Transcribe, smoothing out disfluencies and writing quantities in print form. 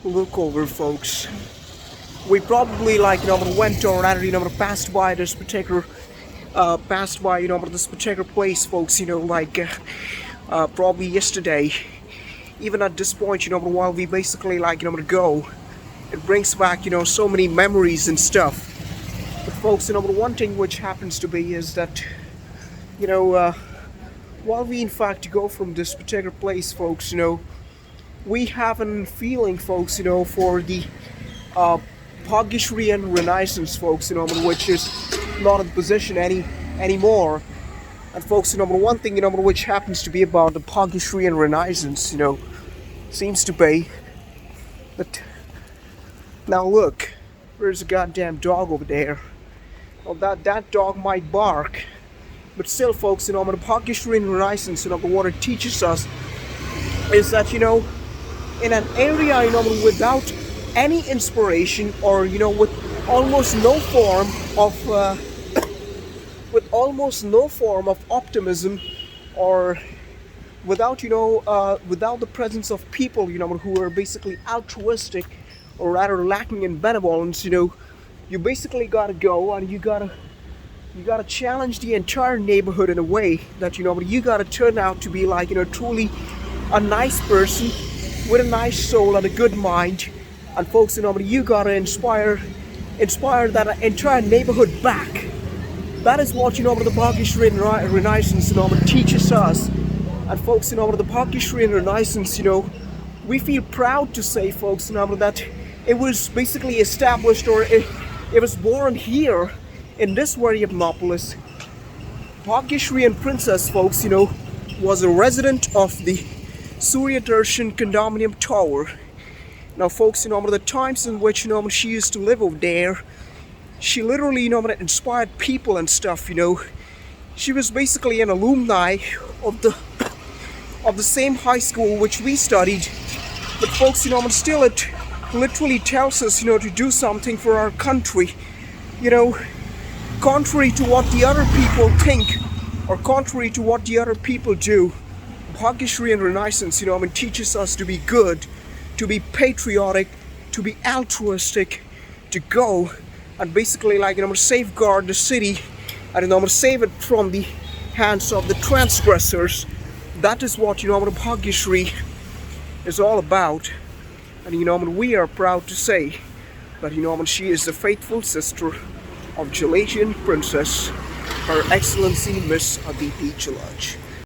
look over, folks. We probably went or rather passed by this particular this particular place, folks. Probably yesterday. Even at this point, while we basically go, it brings back so many memories and stuff. But folks, the one thing which happens to be is that while we in fact go from this particular place, folks, we have a feeling, folks, for the Pogishrian Renaissance, folks, which is not in position anymore. And folks, one thing, which happens to be about the Pogishrian Renaissance, seems to be that now look, there's a goddamn dog over there. Well, that dog might bark, but still, folks, the Pogishrian Renaissance, what it teaches us is that, in an area, without any inspiration or, with almost no form of optimism, or without without the presence of people who are basically altruistic or rather lacking in benevolence, you basically gotta go and you gotta challenge the entire neighborhood in a way that you gotta turn out to be truly a nice person with a nice soul and a good mind. And folks, you gotta inspire that entire neighborhood back. That is what the Pogishrian Renaissance teaches us. And folks, the Pogishrian Renaissance, we feel proud to say, folks, that it was basically established, or it was born here in this very Hypnopolis. Pogishrian princess, folks, was a resident of the Surya Darshan condominium tower. Now, folks, the times in which she used to live over there, she literally inspired people and stuff. She was basically an alumni of the same high school which we studied. But folks, still it literally tells us to do something for our country, contrary to what the other people think, or contrary to what the other people do. Pogishrian Renaissance teaches us to be good, to be patriotic, to be altruistic, to go and basically safeguard the city and save it from the hands of the transgressors. That is what Pogishri is all about. And we are proud to say that she is the faithful sister of Jalatian Princess, Her Excellency Miss Aditi Jalaj.